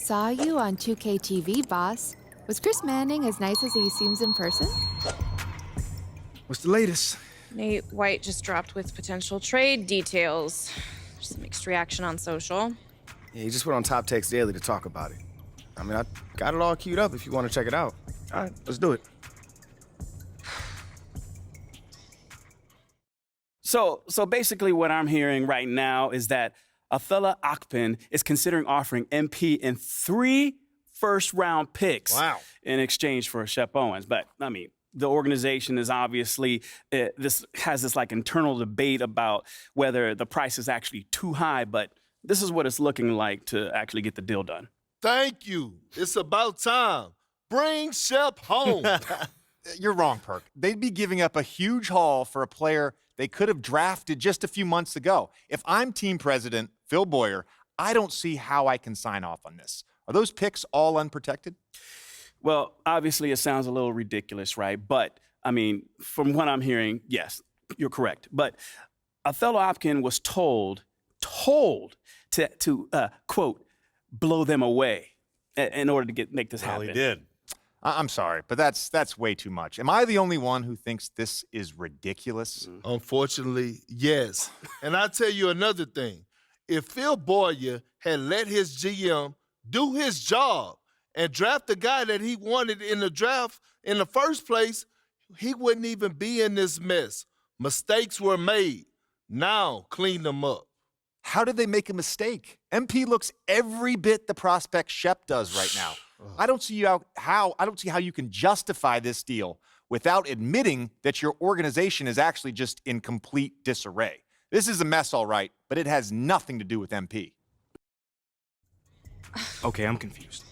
Saw you on 2K TV, boss. Was Chris Manning as nice as he seems in person? What's the latest? Nate White just dropped with potential trade details. There's a mixed reaction on social. Yeah, he just went on Top Text Daily to talk about it. I mean, I got it all queued up if you want to check it out. All right, let's do it. So basically what I'm hearing right now is that Athellah Akpin is considering offering MP in 3 first-round picks in exchange for Shep Owens. But, I mean, the organization is obviously, this like internal debate about whether the price is actually too high, but this is what it's looking like to actually get the deal done. Thank you. It's about time. Bring Shep home. You're wrong, Perk. They'd be giving up a huge haul for a player they could have drafted just a few months ago. If I'm team president, Phil Boyer, I don't see how I can sign off on this. Are those picks all unprotected? Well, obviously it sounds a little ridiculous, right? But, I mean, from what I'm hearing, yes, you're correct. But Athellah Akpin was told to quote, blow them away in order to make this happen. Well, he did. I'm sorry, but that's way too much. Am I the only one who thinks this is ridiculous? Unfortunately, yes. And I'll tell you another thing. If Phil Boyer had let his GM do his job and draft the guy that he wanted in the draft in the first place, he wouldn't even be in this mess. Mistakes were made. Now clean them up. How did they make a mistake? MP looks every bit the prospect Shep does right now. I don't see how you can justify this deal without admitting that your organization is actually just in complete disarray. This is a mess, all right, but it has nothing to do with MP. Okay, I'm confused.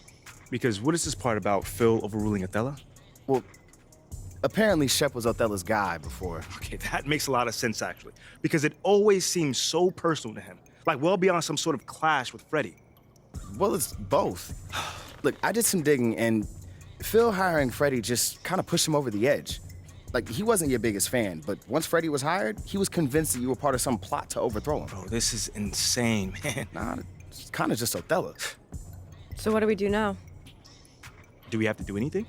Because what is this part about Phil overruling Athellah? Well, apparently Shep was Othella's guy before. Okay, that makes a lot of sense, actually. Because it always seems so personal to him. Like well beyond some sort of clash with Freddie. Well, it's both. Look, I did some digging, and Phil hiring Freddie just kind of pushed him over the edge. Like, he wasn't your biggest fan, but once Freddie was hired, he was convinced that you were part of some plot to overthrow him. Bro, this is insane, man. Nah, it's kind of just Othella. So what do we do now? Do we have to do anything?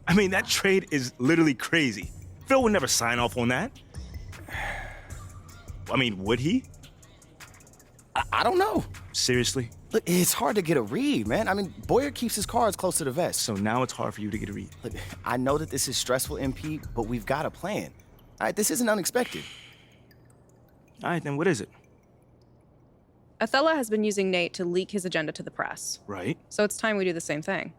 I mean, that trade is literally crazy. Phil would never sign off on that. I mean, would he? I don't know. Seriously? Look, it's hard to get a read, man. I mean, Boyer keeps his cards close to the vest. So now it's hard for you to get a read. Look, I know that this is stressful, MP, but we've got a plan. All right, this isn't unexpected. All right, then what is it? Athellah has been using Nate to leak his agenda to the press. Right. So it's time we do the same thing.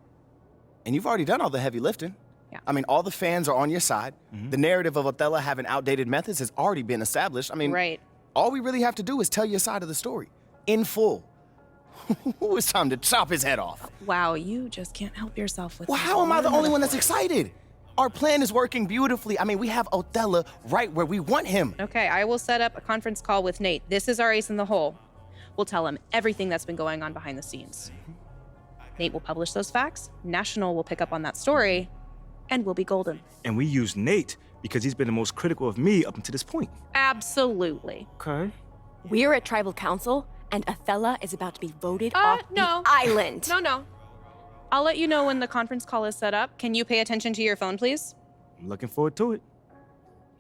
And you've already done all the heavy lifting. Yeah. I mean, all the fans are on your side. The narrative of Athellah having outdated methods has already been established. I mean, Right. all we really have to do is tell your side of the story in full. It's time to chop his head off. Wow, you just can't help yourself with Well, this. how am I the only one that's excited? Our plan is working beautifully. I mean, we have Athellah right where we want him. Okay, I will set up a conference call with Nate. This is our ace in the hole. We'll tell him everything that's been going on behind the scenes. Nate will publish those facts, National will pick up on that story, and we'll be golden. And we use Nate because he's been the most critical of me up until this point. Absolutely. Okay. We're at Tribal Council, and Athellah is about to be voted off no. the island. No. I'll let you know when the conference call is set up. Can you pay attention to your phone, please? I'm looking forward to it.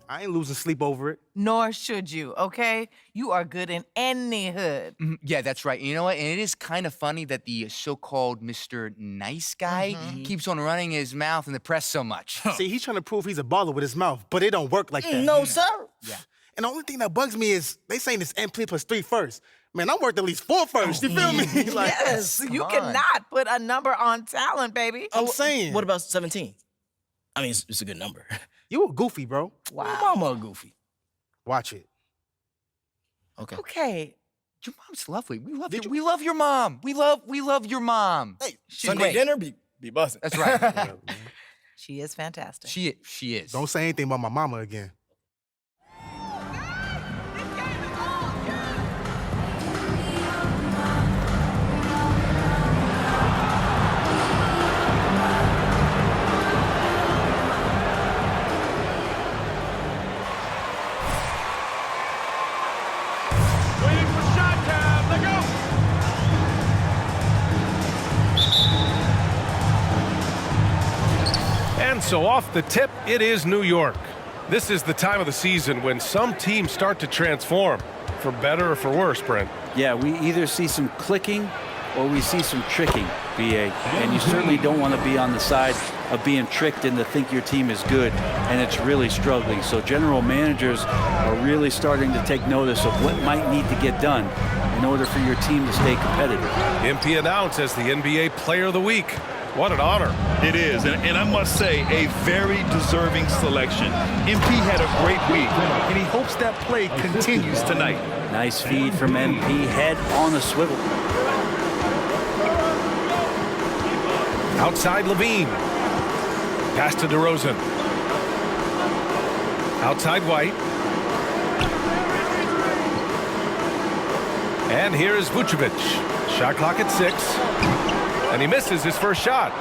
I ain't losing sleep over it. Nor should you, okay? You are good in any hood. Yeah, that's right. You know what? And it is kind of funny that the so-called Mr. Nice Guy keeps on running his mouth in the press so much. See, he's trying to prove he's a baller with his mouth, but it don't work like that. No, sir. Yeah. And the only thing that bugs me is they saying it's MP plus 3 first. Man, I'm worth at least 4 first. You feel me? Like, Yes, you on. cannot put a number on talent, baby. I'm saying. What about 17? I mean, it's a good number. You a goofy, bro. Wow. My mama a goofy. Watch it. Okay. Okay. Your mom's lovely. We love you. We love your mom. We love your mom. Hey, She's Sunday great. dinner be busting. That's right. She is fantastic. She is. Don't say anything about my mama again. And so off the tip, it is New York. This is the time of the season when some teams start to transform, for better or for worse, Brent. Yeah, we either see some clicking or we see some tricking, BA. And you certainly don't want to be on the side of being tricked into think your team is good and it's really struggling. So general managers are really starting to take notice of what might need to get done in order for your team to stay competitive. MP announced as the NBA Player of the Week. What an honor. It is, and I must say, a very deserving selection. MP had a great week, and he hopes that play continues tonight. Nice feed from MP, head on a swivel. Outside Levine. Pass to DeRozan. Outside White. And here is Vucevic. Shot clock at 6. And he misses his first shot.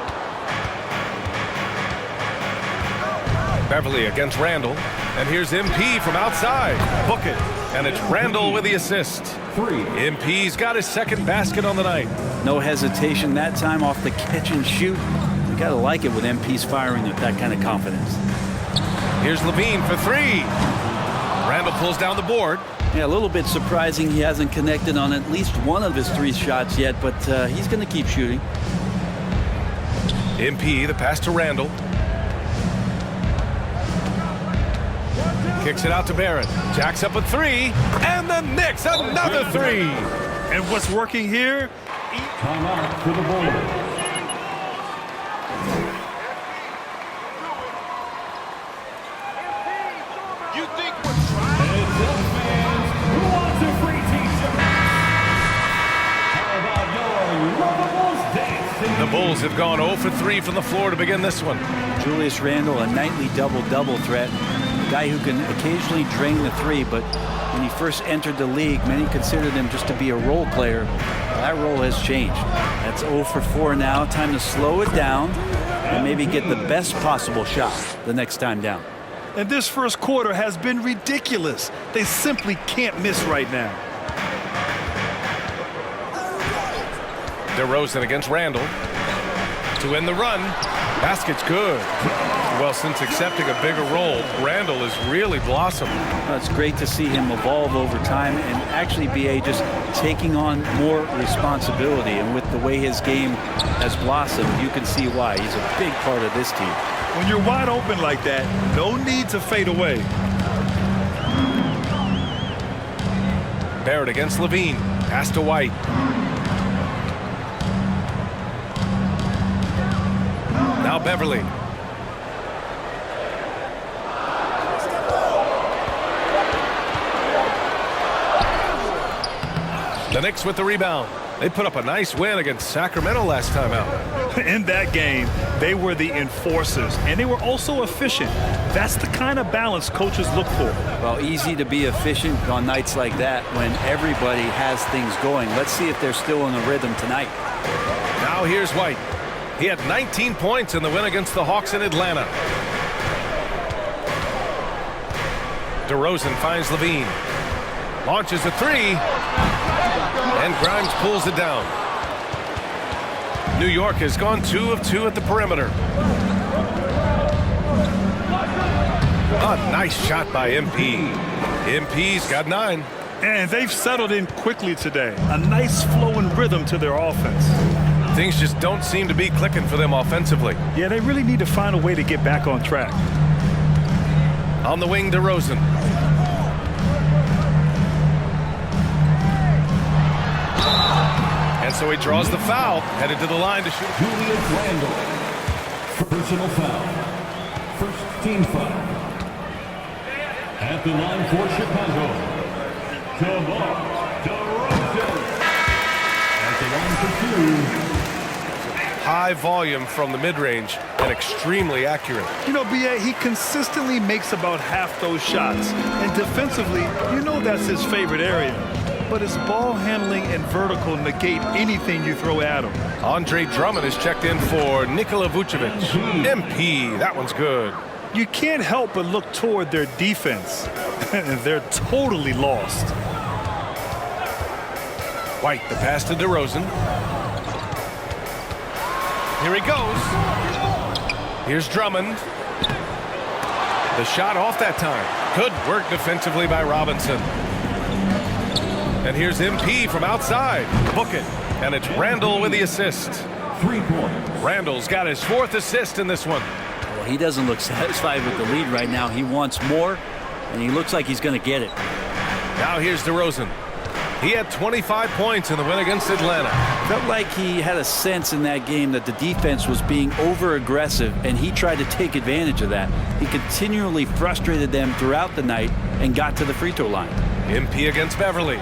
Beverly against Randall. And here's MP from outside. Book it. And it's Randall with the assist. MP's got his second basket on the night. No hesitation that time off the catch and shoot. You gotta like it when MP's firing with that kind of confidence. Here's Levine for 3. Randall pulls down the board. Yeah, a little bit surprising he hasn't connected on at least one of his 3 shots yet, but he's going to keep shooting. MP, the pass to Randall. Kicks it out to Barrett. Jacks up a 3, and the Knicks another 3. And what's working here? Timeout for the Bulls. The Bulls have gone 0 for 3 from the floor to begin this one. Julius Randle, a nightly double-double threat. A guy who can occasionally drain the 3, but when he first entered the league, many considered him just to be a role player. That role has changed. That's 0 for 4 now. Time to slow it down and maybe get the best possible shot the next time down. And this first quarter has been ridiculous. They simply can't miss right now. DeRozan against Randall to end the run. Basket's good. Well, since accepting a bigger role, Randall has really blossomed. Well, it's great to see him evolve over time and actually BA just taking on more responsibility. And with the way his game has blossomed, you can see why. He's a big part of this team. When you're wide open like that, no need to fade away. Barrett against Levine. Pass to White. Now Beverly. The Knicks with the rebound. They put up a nice win against Sacramento last time out. In that game, they were the enforcers, and they were also efficient. That's the kind of balance coaches look for. Well, easy to be efficient on nights like that when everybody has things going. Let's see if they're still in the rhythm tonight. Now here's White. He had 19 points in the win against the Hawks in Atlanta. DeRozan finds Levine. Launches a 3. And Grimes pulls it down. New York has gone 2 of 2 at the perimeter. A nice shot by MP. MP's got 9. And they've settled in quickly today. A nice flowing rhythm to their offense. Things just don't seem to be clicking for them offensively. Yeah, they really need to find a way to get back on track. On the wing, DeRozan. And so he draws the foul, headed to the line to shoot. Julius Randle, personal foul. First team foul. At the line for Chicago, DeMar DeRozan. At the line for 2. High volume from the mid-range and extremely accurate. You know, B.A., he consistently makes about half those shots. And defensively, you know that's his favorite area. But his ball handling and vertical negate anything you throw at him. Andre Drummond is checked in for Nikola Vucevic. MP, that one's good. You can't help but look toward their defense. They're totally lost. White, the pass to DeRozan. Here he goes. Here's Drummond. The shot off that time. Good work defensively by Robinson. And here's MP from outside. Book it. And it's Randall with the assist. 3 points. Randall's got his 4th assist in this one. Well, he doesn't look satisfied with the lead right now. He wants more, and he looks like he's going to get it. Now here's DeRozan. He had 25 points in the win against Atlanta. Felt like he had a sense in that game that the defense was being over-aggressive, and he tried to take advantage of that. He continually frustrated them throughout the night and got to the free throw line. MP against Beverly.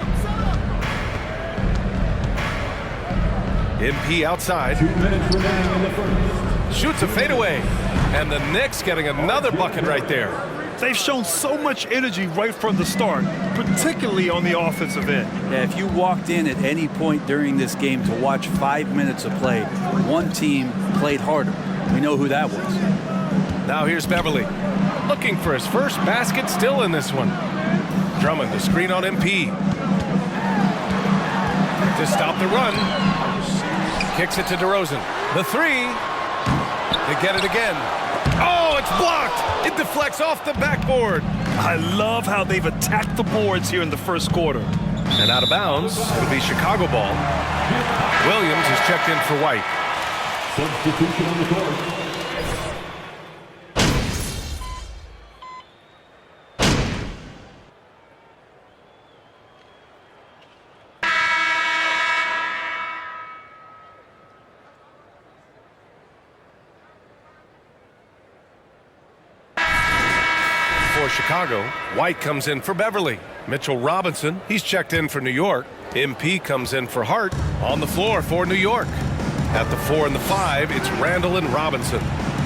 MP outside. 2 minutes remaining in the first. Shoots a fadeaway. And the Knicks getting another bucket right there. They've shown so much energy right from the start, particularly on the offensive end. Yeah, if you walked in at any point during this game to watch 5 minutes of play, one team played harder. We know who that was. Now here's Beverly. Looking for his first basket still in this one. Drummond, the screen on MP. To stop the run. Kicks it to DeRozan. The 3. They get it again. Oh, it's blocked. It deflects off the backboard. I love how they've attacked the boards here in the first quarter. And out of bounds, it'll be Chicago ball. Williams is checked in for White. Substitution on the court. For Chicago, White comes in for Beverly. Mitchell Robinson, he's checked in for New York. MP comes in for Hart. On the floor for New York. At the 4 and the 5, it's Randall and Robinson.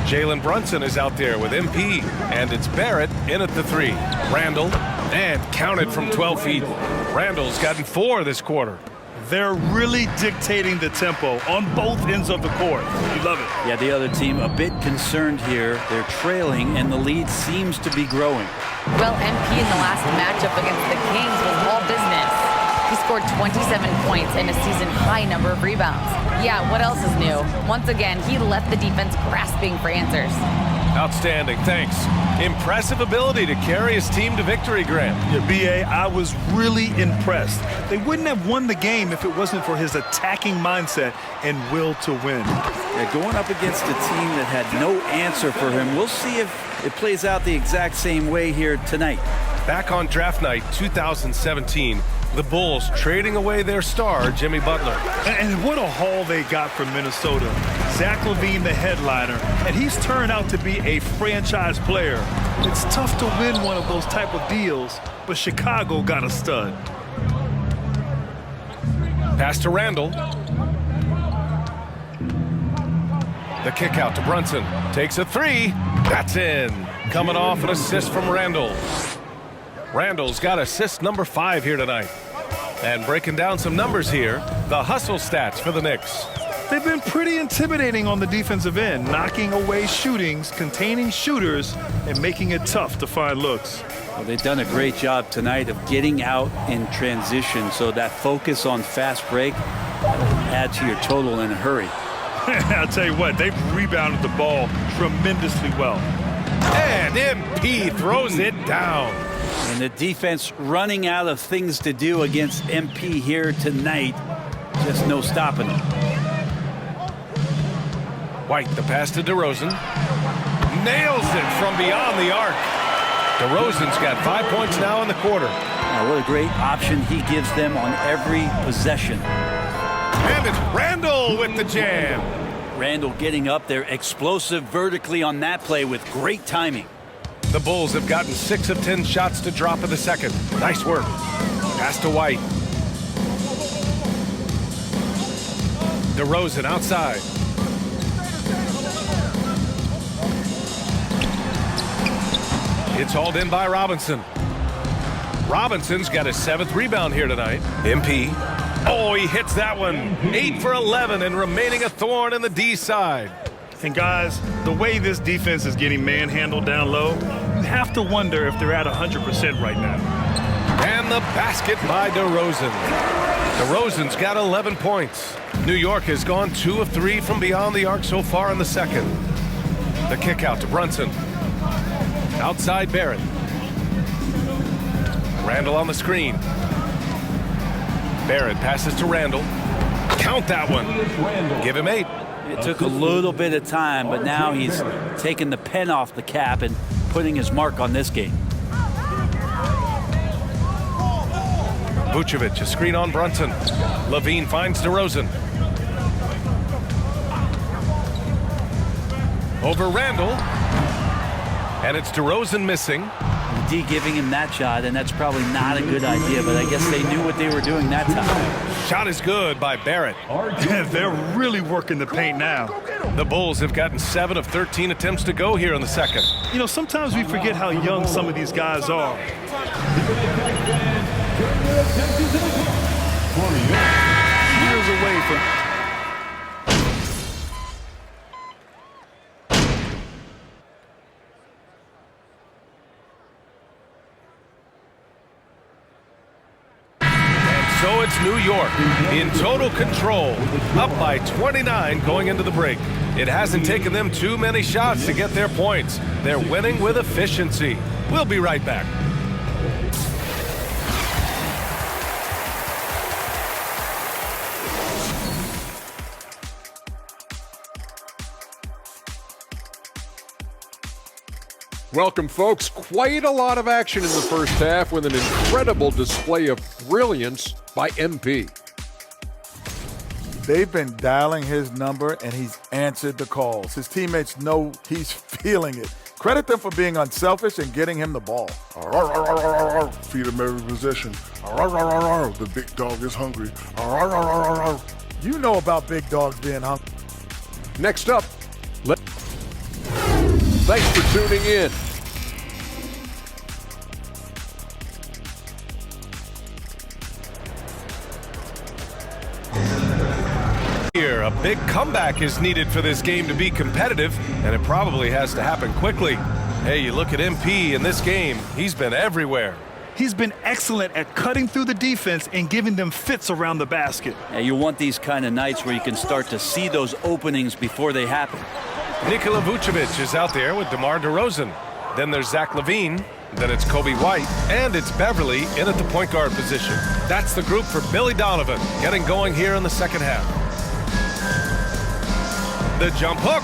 Jalen Brunson is out there with MP. And it's Barrett in at the 3. Randall, and counted from 12 feet. Randall's gotten 4 this quarter. They're really dictating the tempo on both ends of the court. You love it. Yeah, the other team a bit concerned here. They're trailing, and the lead seems to be growing. Well, MP in the last matchup against the Kings was all business. He scored 27 points and a season-high number of rebounds. Yeah, what else is new? Once again, he left the defense grasping for answers. Outstanding, thanks. Impressive ability to carry his team to victory, Grant. Yeah, B.A., I was really impressed. They wouldn't have won the game if it wasn't for his attacking mindset and will to win. Yeah, going up against a team that had no answer for him. We'll see if it plays out the exact same way here tonight. Back on draft night 2017, the Bulls trading away their star, Jimmy Butler. And what a haul they got from Minnesota. Zach LaVine, the headliner, and he's turned out to be a franchise player. It's tough to win one of those type of deals, but Chicago got a stud. Pass to Randall. The kick out to Brunson. Takes a 3. That's in. Coming off an assist from Randall. Randall's got assist number 5 here tonight. And breaking down some numbers here, the hustle stats for the Knicks. They've been pretty intimidating on the defensive end, knocking away shootings, containing shooters, and making it tough to find looks. Well, they've done a great job tonight of getting out in transition, so that focus on fast break add to your total in a hurry. I'll tell you what, they've rebounded the ball tremendously well. And MP throws it down. And the defense running out of things to do against MP here tonight. Just no stopping them. White, the pass to DeRozan. Nails it from beyond the arc. DeRozan's got 5 points now in the quarter. Now, what a great option he gives them on every possession. And it's Randall with the jam. Randall getting up there, explosive vertically on that play with great timing. The Bulls have gotten 6 of 10 shots to drop in the second. Nice work. Pass to White. DeRozan outside. It's hauled in by Robinson. Robinson's got his 7th rebound here tonight. MP. Oh, he hits that one. 8 for 11 and remaining a thorn in the D side. And guys, the way this defense is getting manhandled down low, you have to wonder if they're at 100% right now. And the basket by DeRozan. DeRozan's got 11 points. New York has gone 2 of 3 from beyond the arc so far in the second. The kick out to Brunson. Outside Barrett. Randall on the screen. Barrett passes to Randall. Count that one. Give him 8. It took a little bit of time, but now he's taking the pen off the cap and putting his mark on this game. Vucevic, a screen on Brunson. Levine finds DeRozan. Over Randall. And it's DeRozan missing. D giving him that shot, and that's probably not a good idea, but I guess they knew what they were doing that time. Shot is good by Barrett. They're really working the paint now. The Bulls have gotten 7 of 13 attempts to go here in the second. You know, sometimes we forget how young some of these guys are. Years away from... So it's New York in total control, up by 29 going into the break. It hasn't taken them too many shots to get their points. They're winning with efficiency. We'll be right back. Welcome, folks. Quite a lot of action in the first half with an incredible display of brilliance by MP. They've been dialing his number, and he's answered the calls. His teammates know he's feeling it. Credit them for being unselfish and getting him the ball. Feed him every possession. The big dog is hungry. You know about big dogs being hungry. Next up, thanks for tuning in. Here, a big comeback is needed for this game to be competitive, and it probably has to happen quickly. Hey, you look at MP in this game, he's been everywhere. He's been excellent at cutting through the defense and giving them fits around the basket. Yeah, you want these kind of nights where you can start to see those openings before they happen. Nikola Vucevic is out there with DeMar DeRozan. Then there's Zach LaVine. Then it's Kobe White. And it's Beverly in at the point guard position. That's the group for Billy Donovan, getting going here in the second half. The jump hook.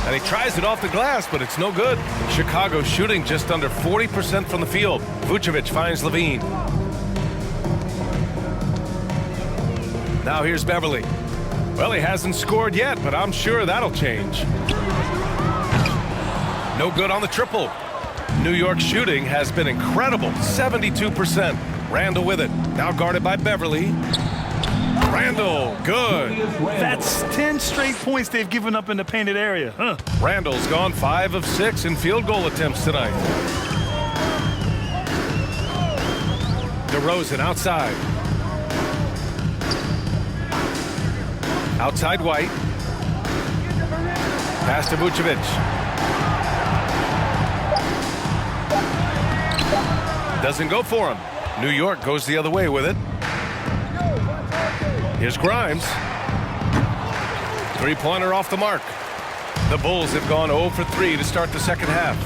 And he tries it off the glass, but it's no good. Chicago shooting just under 40% from the field. Vucevic finds LaVine. Now here's Beverly. Well, he hasn't scored yet, but I'm sure that'll change. No good on the triple. New York shooting has been incredible, 72%. Randall with it, now guarded by Beverly. Randall, good. That's 10 straight points they've given up in the painted area. Randall's gone 5 of 6 in field goal attempts tonight. DeRozan outside. Outside White. Pass to Vucevic. Doesn't go for him. New York goes the other way with it. Here's Grimes. Three-pointer off the mark. The Bulls have gone 0 for 3 to start the second half.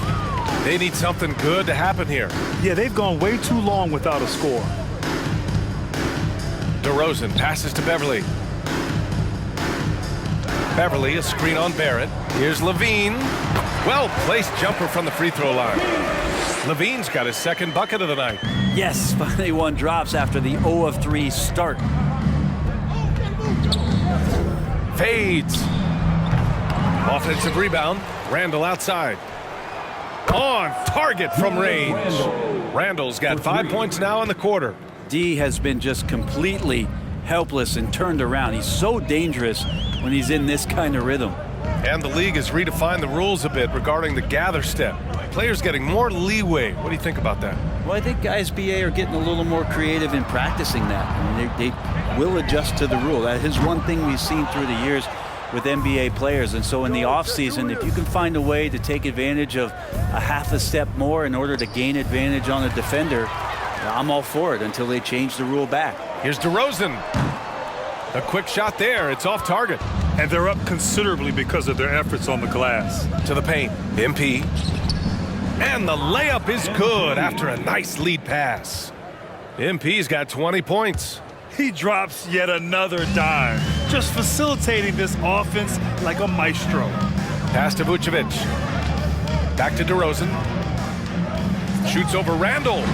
They need something good to happen here. Yeah, they've gone way too long without a score. DeRozan passes to Beverly. Beverly, a screen on Barrett. Here's LaVine. Well-placed jumper from the free throw line. LaVine's got his second bucket of the night. Yes, finally one drops after the 0 of 3 start. Fades. Offensive rebound. Randall outside. On target from range. Randall's got 5 points now in the quarter. D has been just completely helpless and turned around. He's so dangerous when he's in this kind of rhythm. And the league has redefined the rules a bit regarding the gather step. Players getting more leeway. What do you think about that? Well, I think guys BA are getting a little more creative in practicing that. I mean, they will adjust to the rule. That is one thing we've seen through the years with NBA players. And so in the offseason, if you can find a way to take advantage of a half a step more in order to gain advantage on a defender, I'm all for it until they change the rule back. Here's DeRozan. A quick shot there. It's off target. And they're up considerably because of their efforts on the glass. To the paint, MP. And the layup is good after a nice lead pass. MP's got 20 points. He drops yet another dime, just facilitating this offense like a maestro. Pass to Vucevic. Back to DeRozan. Shoots over Randall.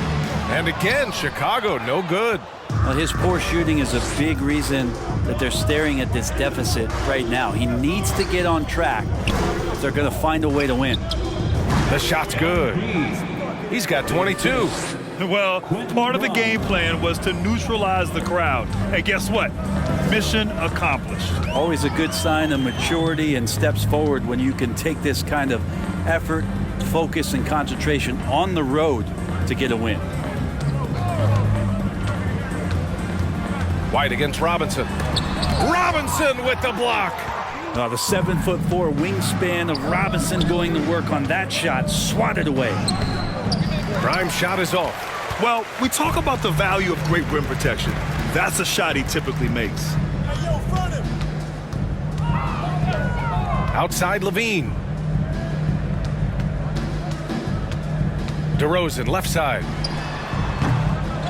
And again, Chicago, no good. Well, his poor shooting is a big reason that they're staring at this deficit right now. He needs to get on track if they're going to find a way to win. The shot's good. He's got 22. Well, part of the game plan was to neutralize the crowd. And guess what? Mission accomplished. Always a good sign of maturity and steps forward when you can take this kind of effort, focus, and concentration on the road to get a win. White against Robinson. Robinson with the block. The 7'4" wingspan of Robinson going to work on that shot, swatted away. Prime shot is off. Well, we talk about the value of great rim protection. That's a shot he typically makes. Outside Levine. DeRozan, left side.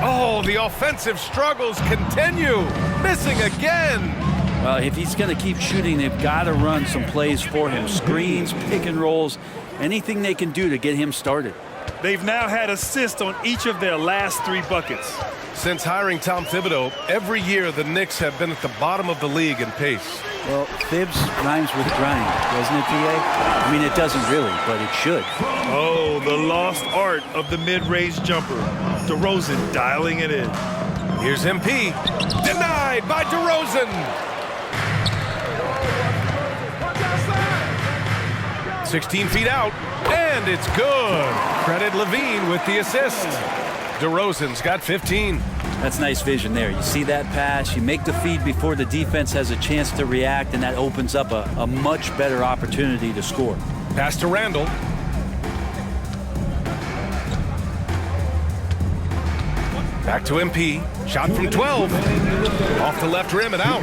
Oh, the offensive struggles continue. Missing again. Well, if he's going to keep shooting, they've got to run some plays for him. Screens, pick and rolls, anything they can do to get him started. They've now had assists on each of their last 3 buckets. Since hiring Tom Thibodeau, every year the Knicks have been at the bottom of the league in pace. Well, Thibs rhymes with grind, doesn't it, PA? I mean, it doesn't really, but it should. Oh, the lost art of the mid-range jumper. DeRozan dialing it in. Here's MP. Denied by DeRozan. 16 feet out, and it's good. Credit Levine with the assist. DeRozan's got 15. That's nice vision there. You see that pass, you make the feed before the defense has a chance to react, and that opens up a much better opportunity to score. Pass to Randall. Back to MP. Shot from 12. Off the left rim and out.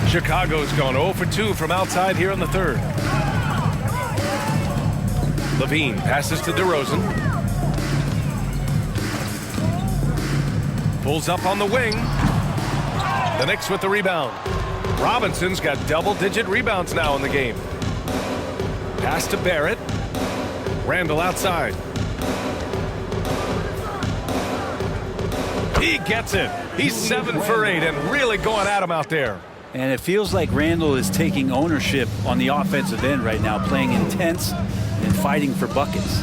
Chicago's gone 0 for 2 from outside here in the third. Levine passes to DeRozan. Pulls up on the wing. The Knicks with the rebound. Robinson's got double-digit rebounds now in the game. Pass to Barrett. Randall outside. He gets it. He's 7 for 8 and really going at him out there. And it feels like Randall is taking ownership on the offensive end right now, playing intense and fighting for buckets.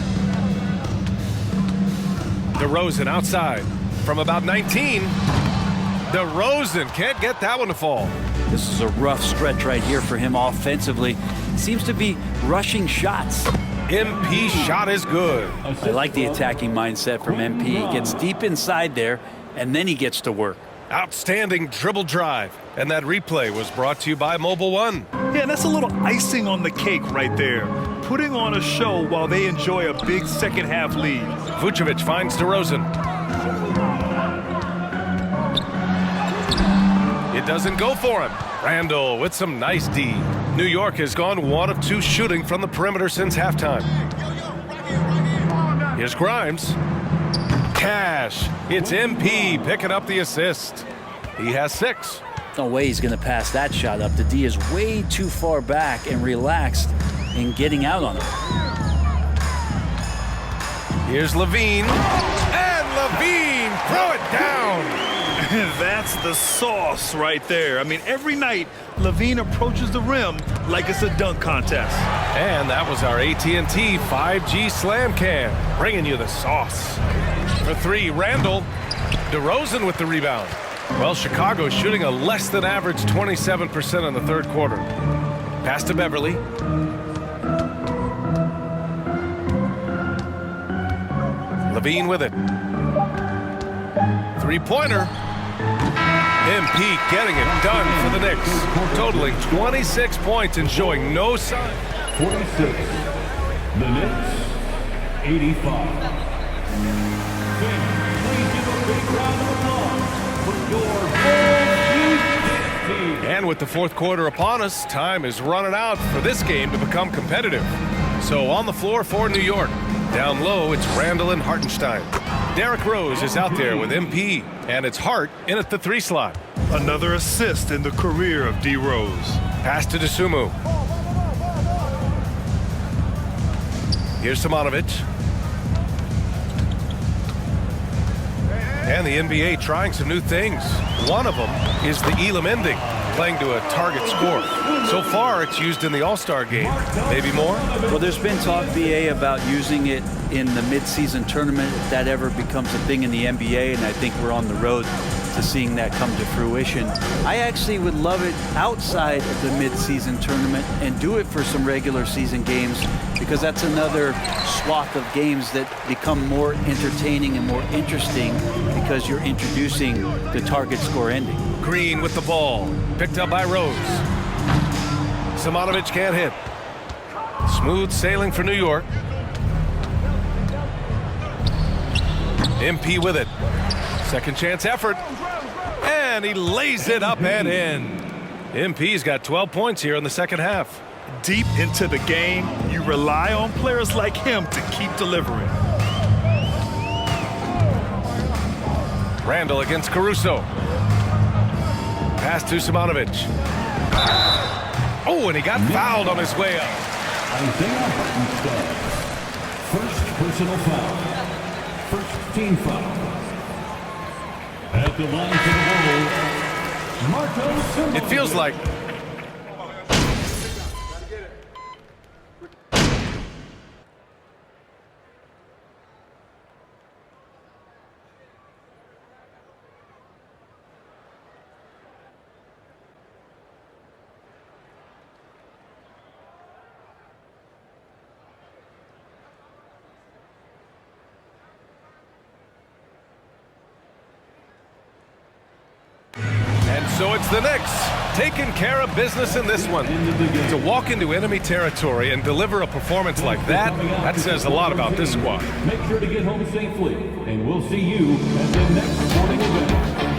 DeRozan outside from about 19. DeRozan can't get that one to fall. This is a rough stretch right here for him offensively. Seems to be rushing shots. MP shot is good. I like the attacking mindset from MP. He gets deep inside there, and then he gets to work. Outstanding dribble drive. And that replay was brought to you by Mobile One. Yeah, that's a little icing on the cake right there. Putting on a show while they enjoy a big second-half lead. Vucevic finds DeRozan. It doesn't go for him. Randall with some nice D. New York has gone 1 of 2 shooting from the perimeter since halftime. Here's Grimes. Cash. It's MP picking up the assist. He has 6. No way he's going to pass that shot up. The D is way too far back and relaxed in getting out on it. Here's Levine. And Levine throw it down. That's the sauce right there. I mean, every night, Levine approaches the rim like it's a dunk contest. And that was our AT&T 5G Slam Cam, bringing you the sauce. For 3, Randall. DeRozan with the rebound. Well, Chicago's shooting a less than average 27% in the third quarter. Pass to Beverly. Levine with it. 3-pointer. MP getting it done for the Knicks, totaling 26 points and showing no sign. 46. The Knicks, 85. Please give a big round of applause for your And with the fourth quarter upon us, time is running out for this game to become competitive. So on the floor for New York. Down low, it's Randall and Hartenstein. Derrick Rose is out there with MP, and it's Hart in at the 3 slot. Another assist in the career of D. Rose. Pass to Dosunmu. Here's Simonovic. And the NBA trying some new things. One of them is the Elam ending, playing to a target score. So far, it's used in the All-Star game. Maybe more? Well, there's been talk, BA, about using it in the midseason tournament, if that ever becomes a thing in the NBA, and I think we're on the road to seeing that come to fruition. I actually would love it outside of the midseason tournament and do it for some regular season games, because that's another swath of games that become more entertaining and more interesting because you're introducing the target score ending. Green with the ball, picked up by Rose. Simonovic can't hit. Smooth sailing for New York. MP with it. Second chance effort. And he lays it up and in. MP's got 12 points here in the second half. Deep into the game, you rely on players like him to keep delivering. Randall against Caruso. Pass to Simonovic. Oh, and he got fouled on his way up. Isaiah Hartenstein. First personal foul. First team foul. At the line for the ball, Marco. It feels like so it's the Knicks taking care of business in this one. To walk into enemy territory and deliver a performance like that says a lot about this squad. Make sure to get home safely, and we'll see you at the next sporting event.